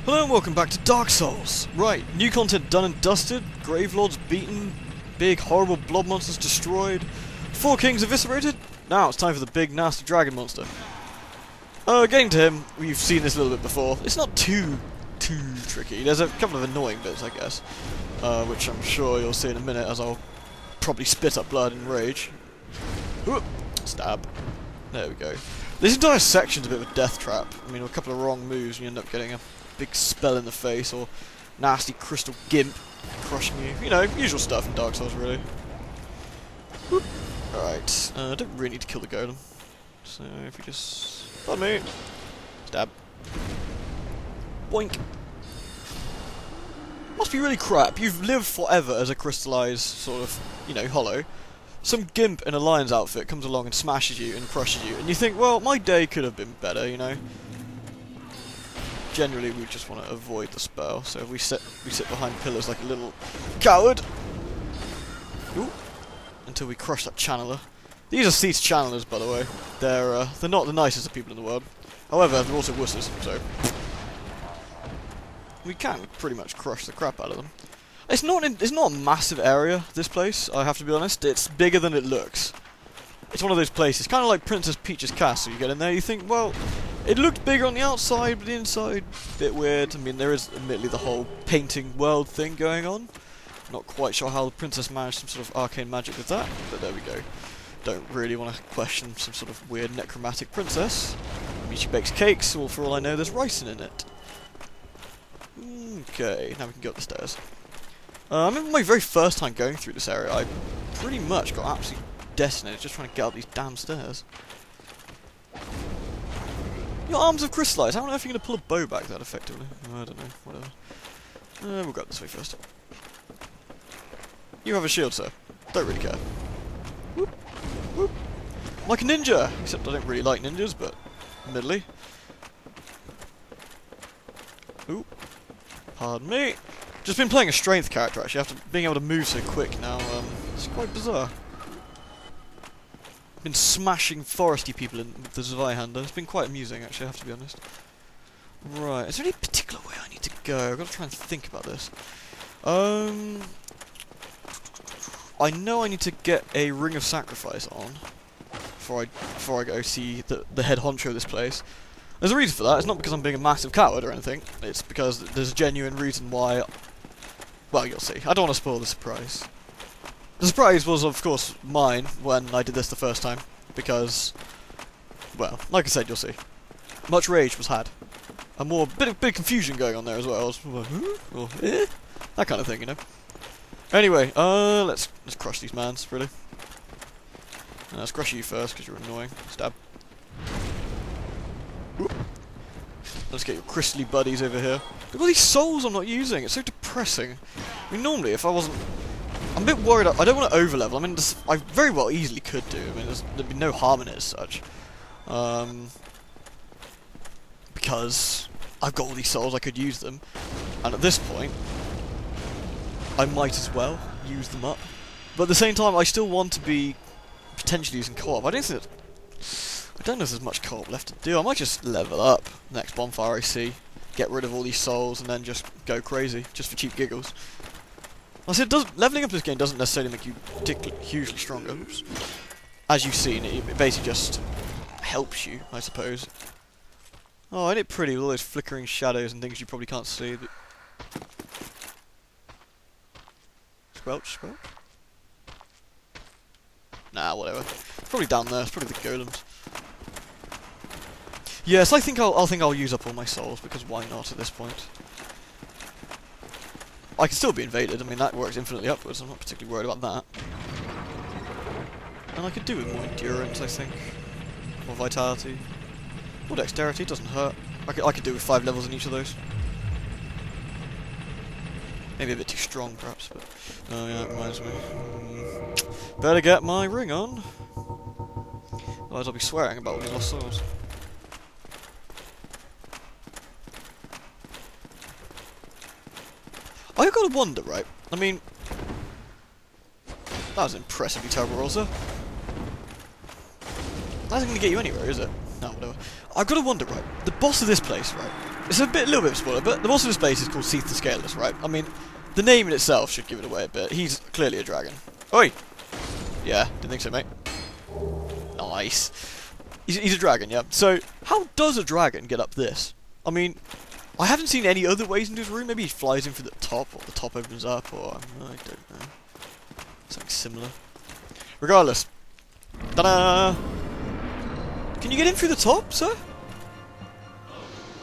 Hello and welcome back to Dark Souls. Right, new content done and dusted, Gravelords beaten, big horrible blob monsters destroyed, 4 kings eviscerated. Now it's time for the big nasty dragon monster. Getting to him, we've seen this a little bit before. It's not too tricky. There's a couple of annoying bits, I guess, which I'm sure you'll see in a minute as I'll probably spit up blood in rage. Ooh, stab. There we go. This entire section's a bit of a death trap. I mean, with a couple of wrong moves, you end up getting a big spell in the face, or nasty crystal gimp crushing you. You know, usual stuff in Dark Souls, really. Alright, I don't really need to kill the golem. So, if we just... Pardon me! Stab. Boink! Must be really crap. You've lived forever as a crystallized, sort of, you know, hollow. Some gimp in a lion's outfit comes along and smashes you and crushes you, and you think, well, my day could have been better, you know? Generally, we just want to avoid the spell, so if we sit behind pillars like a little coward. Ooh. Until we crush that channeler. These are cease channelers, by the way. They're not the nicest of people in the world. However, they're also wusses, so we can pretty much crush the crap out of them. It's not a massive area, this place, I have to be honest. It's bigger than it looks. It's one of those places, kind of like Princess Peach's castle. You get in there, you think, well, it looked bigger on the outside, but the inside, a bit weird. I mean, there is admittedly the whole painting world thing going on. Not quite sure how the princess managed some sort of arcane magic with that, but there we go. Don't really want to question some sort of weird necromantic princess. I mean, she bakes cakes, or for all I know, there's ricin in it. Okay, now we can go up the stairs. I remember my very first time going through this area, I pretty much got absolutely decimated just trying to get up these damn stairs. Your arms have crystallized. I don't know if you're going to pull a bow back that effectively. I don't know. Whatever. We'll go up this way first. You have a shield, sir. Don't really care. Whoop. Whoop. Like a ninja! Except I don't really like ninjas, but admittedly. Ooh. Pardon me. Just been playing a strength character, actually, after being able to move so quick now. It's quite bizarre. Been smashing foresty people in with the Zweihander. It's been quite amusing, actually, I have to be honest. Right, is there any particular way I need to go? I've got to try and think about this. I know I need to get a Ring of Sacrifice on before I go see the head honcho of this place. There's a reason for that. It's not because I'm being a massive coward or anything. It's because there's a genuine reason why. Well, you'll see. I don't want to spoil the surprise. The surprise was, of course, mine when I did this the first time, because, well, like I said, you'll see. Much rage was had. A bit of confusion going on there as well. I was like, or, that kind of thing, you know. Anyway, let's crush these mans, really. Let's crush you first, because you're annoying. Stab. Ooh. Let's get your crystally buddies over here. Look at all these souls I'm not using. It's so depressing. I mean, normally, if I wasn't... I'm a bit worried. I don't want to overlevel. I mean, I very well easily could do. I mean, there'd be no harm in it as such. Because I've got all these souls, I could use them. And at this point, I might as well use them up. But at the same time, I still want to be potentially using co-op. I don't know if there's much co-op left to do. I might just level up next bonfire I see, get rid of all these souls, and then just go crazy, just for cheap giggles. I said, leveling up this game doesn't necessarily make you particularly hugely stronger. Oops. As you've seen, it basically just helps you, I suppose. Oh, isn't it pretty with all those flickering shadows and things you probably can't see? Squelch, squelch? Nah, whatever. It's probably down there. It's probably the golems. Yes, I think I'll use up all my souls, because why not at this point? I can still be invaded. I mean, that works infinitely upwards. I'm not particularly worried about that. And I could do with more endurance, I think. More vitality. More dexterity. Doesn't hurt. I could do with 5 levels in each of those. Maybe a bit too strong, perhaps, but... Oh, yeah, that reminds me. Better get my ring on. Otherwise I'll be swearing about all these lost souls. I've got to wonder, right? I mean... That was an impressively terrible roll, sir. That isn't going to get you anywhere, is it? No, whatever. I've got to wonder, right? The boss of this place, right? It's a little bit of a spoiler, but the boss of this base is called Seath the Scaleless, right? I mean, the name in itself should give it away a bit. He's clearly a dragon. Oi! Yeah, didn't think so, mate. Nice. He's a dragon, yeah. So, how does a dragon get up this? I mean, I haven't seen any other ways into his room. Maybe he flies in through the top, or the top opens up, or I don't know. Something similar. Regardless. Ta-da! Can you get in through the top, sir?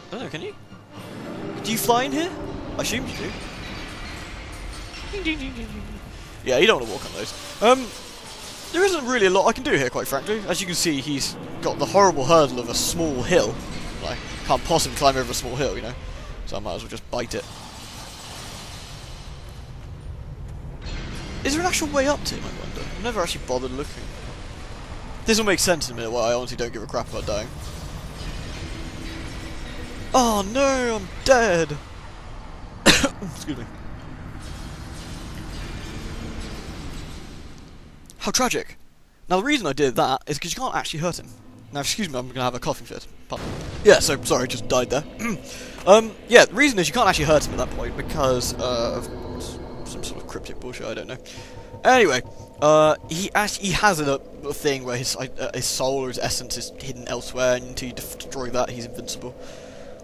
I don't know, can you? Do you fly in here? I assume you do. Yeah, you don't want to walk on those. There isn't really a lot I can do here, quite frankly. As you can see, he's got the horrible hurdle of a small hill. I can't possibly climb over a small hill, you know. So I might as well just bite it. Is there an actual way up to him, I wonder? I've never actually bothered looking. This will make sense in a minute why I honestly don't give a crap about dying. Oh no, I'm dead! Excuse me. How tragic. Now the reason I did that is because you can't actually hurt him. Now excuse me, I'm going to have a coughing fit. Pardon. Yeah, so sorry, just died there. Yeah, the reason is you can't actually hurt him at that point because of some sort of cryptic bullshit, I don't know. Anyway, he has a thing where his soul or his essence is hidden elsewhere, and until you destroy that, he's invincible.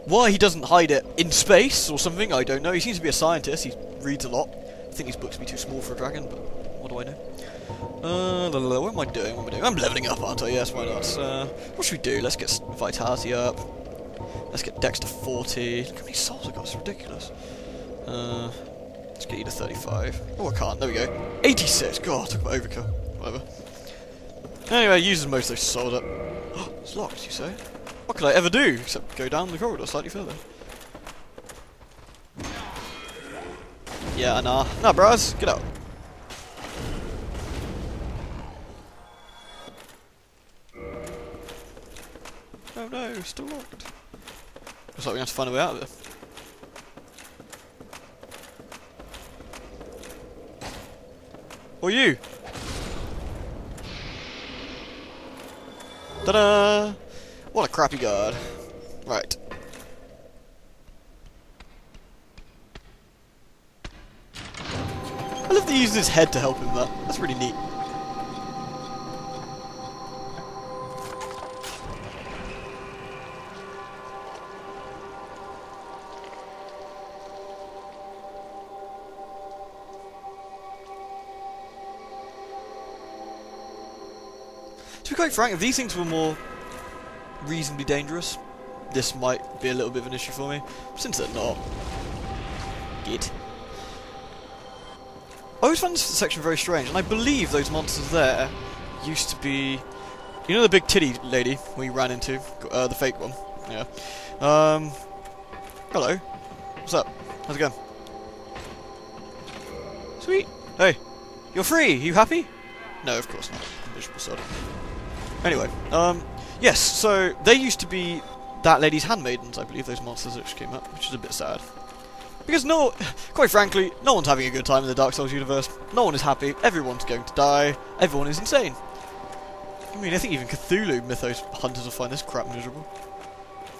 Why he doesn't hide it in space or something, I don't know. He seems to be a scientist, he reads a lot. I think his books would be too small for a dragon, but what do I know? What am I doing? What am I doing? I'm leveling up, aren't I? Yes, why not? What should we do? Let's get vitality up. Let's get dex to 40. Look how many souls I got, it's ridiculous. Let's get you to 35. Oh, I can't. There we go. 86. God, talk about overkill. Whatever. Anyway, uses most of those souls up. Oh, it's locked, you say? What could I ever do except go down the corridor slightly further? Yeah, nah. Nah, bros. Get out. Oh no, still locked. Looks like we have to find a way out of there. Or you! Ta-da! What a crappy guard. Right. I love that he uses his head to help him that. That's really neat. To be quite frank, if these things were more reasonably dangerous, this might be a little bit of an issue for me. Since they're not. Git. I always found this section very strange, and I believe those monsters there used to be... You know the big titty lady we ran into? The fake one? Yeah. Hello. What's up? How's it going? Sweet. Hey. You're free. You happy? No, of course not. Miserable sod. Anyway, yes, so they used to be that lady's handmaidens, I believe, those monsters that just came up, which is a bit sad. Because quite frankly, no one's having a good time in the Dark Souls universe. No one is happy, everyone's going to die, everyone is insane. I mean, I think even Cthulhu mythos hunters will find this crap miserable.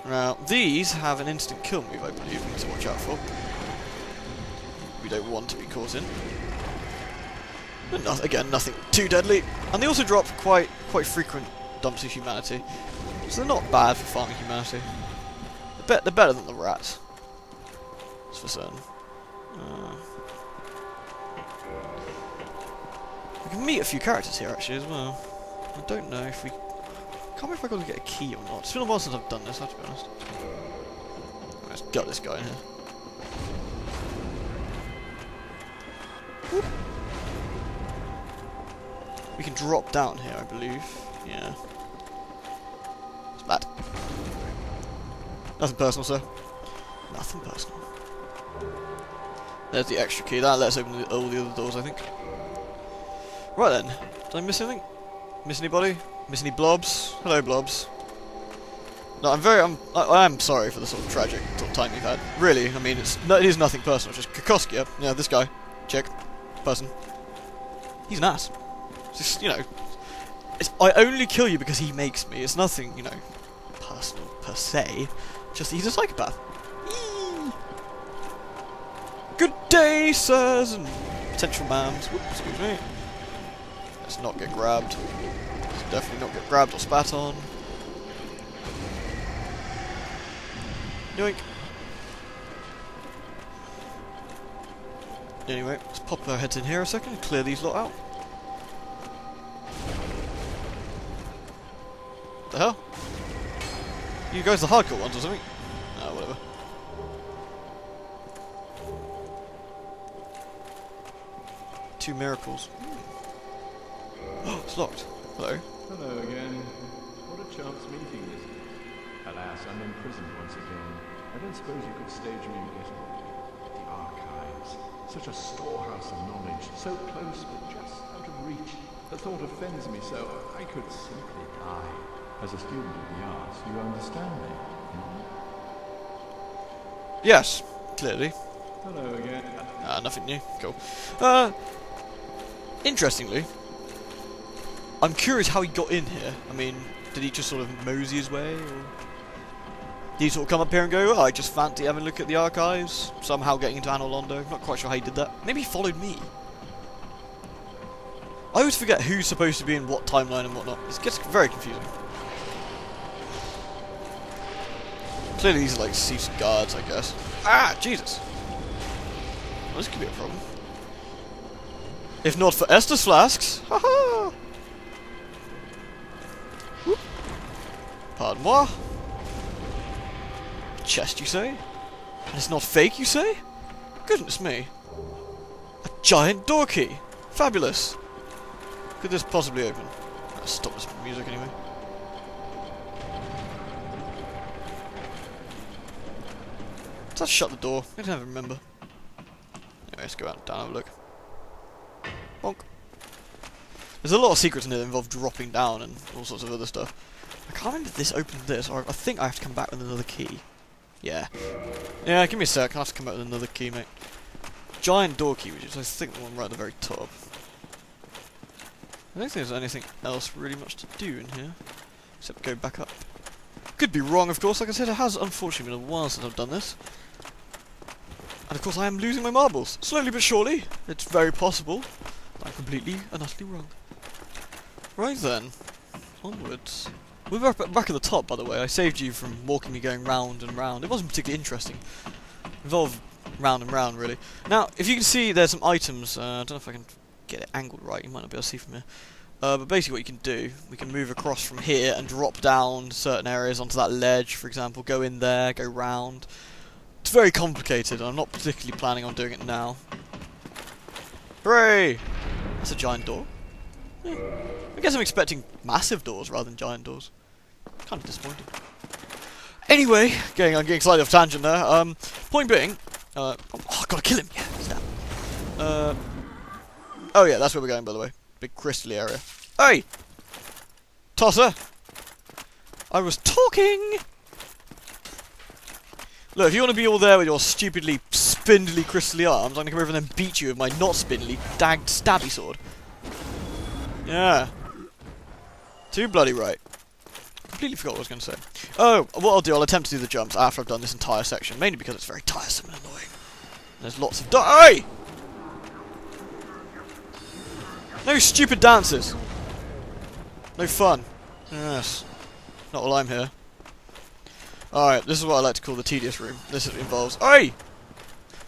Now, these have an instant kill move, I believe, we need to watch out for. We don't want to be caught in. But again, nothing too deadly. And they also drop quite frequent dumps of humanity. So they're not bad for farming humanity. They're better than the rats. That's for certain. We can meet a few characters here actually as well. I don't know if we... I can't remember if I got to get a key or not. It's been a while since I've done this, I have to be honest. Let's gut this guy in here. Whoop. We can drop down here, I believe. Yeah. It's bad. Nothing personal, sir. Nothing personal. There's the extra key. That lets open all the other doors, I think. Right then. Did I miss anything? Miss anybody? Miss any blobs? Hello, blobs. No, I am sorry for the sort of tragic sort of time you've had. Really, I mean, it is nothing personal. It's just Kokoschia. Yeah, this guy. Chick. Person. He's an ass. Just, you know, I only kill you because he makes me. It's nothing, you know, personal per se. Just he's a psychopath. chasers and potential mams. Whoops, excuse me. Let's not get grabbed. Let's definitely not get grabbed or spat on. Yoink. Anyway, let's pop our heads in here a second and clear these lot out. The hell? You guys the hardcore ones or something? Ah, whatever. Two miracles. Oh, it's locked. Hello. Hello again. What a chance meeting this is. Alas, I'm imprisoned once again. I don't suppose you could stage me a little. The archives. Such a storehouse of knowledge. So close, but just out of reach. The thought offends me so. I could simply die. As a student of the arts, you understand me? Yes, clearly. Hello again. Nothing new. Cool. Interestingly, I'm curious how he got in here. I mean, did he just sort of mosey his way, or did he sort of come up here and go, oh, I just fancy having a look at the archives, somehow getting into Anor Londo? Not quite sure how he did that. Maybe he followed me. I always forget who's supposed to be in what timeline and whatnot. It gets very confusing. Clearly these are like Ceph's guards, I guess. Ah, Jesus! Well, this could be a problem. If not for Estus flasks! Haha! Whoop. Pardon moi? Chest, you say? And it's not fake, you say? Goodness me. A giant door key! Fabulous! Could this possibly open? Let's stop this music anyway. Let's shut the door. I don't even remember. Anyway, let's go out down and have a look. Bonk. There's a lot of secrets in here that involve dropping down and all sorts of other stuff. I can't remember if this opened this, or I think I have to come back with another key. Yeah. Yeah, give me a sec. I'll have to come back with another key, mate. Giant door key, which is I think the one right at the very top. I don't think there's anything else really much to do in here, except go back up. Could be wrong, of course. Like I said, it has unfortunately been a while since I've done this. And of course I am losing my marbles. Slowly but surely. It's very possible. I'm completely and utterly wrong. Right then. Onwards. We're back at the top, by the way. I saved you from walking me going round and round. It wasn't particularly interesting. Involved round and round, really. Now, if you can see, there's some items. I don't know if I can get it angled right. You might not be able to see from here. But basically what you can do, we can move across from here and drop down certain areas onto that ledge, for example. Go in there, go round. It's very complicated, and I'm not particularly planning on doing it now. Hooray! That's a giant door. Yeah. I guess I'm expecting massive doors rather than giant doors. Kind of disappointing. Anyway, I'm getting slightly off tangent there. Point being, oh, I've got to kill him. Yeah, snap. Oh yeah, that's where we're going, by the way. Big crystally area. Hey! Tosser! I was talking! Look, if you want to be all there with your stupidly spindly crystally arms, I'm going to come over and then beat you with my not spindly, dagged stabby sword. Yeah. Too bloody right. Completely forgot what I was going to say. Oh, what I'll do, I'll attempt to do the jumps after I've done this entire section, mainly because it's very tiresome and annoying. There's lots of Hey! No stupid dances! No fun. Yes. Not while I'm here. Alright, this is what I like to call the tedious room. This involves... Hey!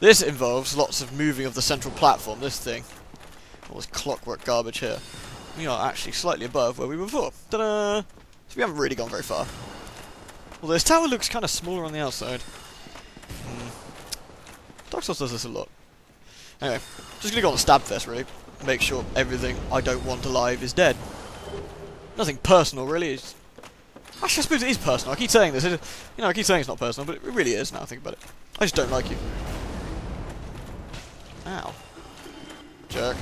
This involves lots of moving of the central platform, this thing. All this clockwork garbage here. We are actually slightly above where we were before. Ta-da! So we haven't really gone very far. Although this tower looks kind of smaller on the outside. Dark Souls does this a lot. Anyway, just gonna go on the stab fest, really. Make sure everything I don't want alive is dead. Nothing personal, really. It's actually, I suppose it is personal. I keep saying this. I keep saying it's not personal, but it really is now I think about it. I just don't like you. Ow. Jerk.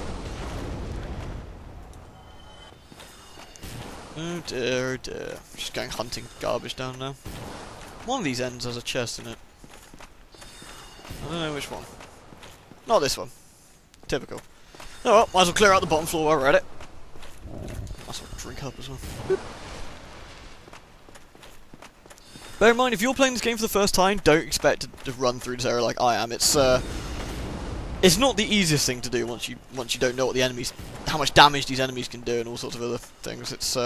Oh dear, oh dear. Just going hunting garbage down now. One of these ends has a chest in it. I don't know which one. Not this one. Typical. Oh well, might as well clear out the bottom floor while we're at it. Might as well drink up as well. Boop. Bear in mind, if you're playing this game for the first time, don't expect to run through this area like I am. It's It's not the easiest thing to do once you don't know what the enemies, how much damage these enemies can do, and all sorts of other things. It's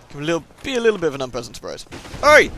can be a little bit of an unpleasant surprise. All right.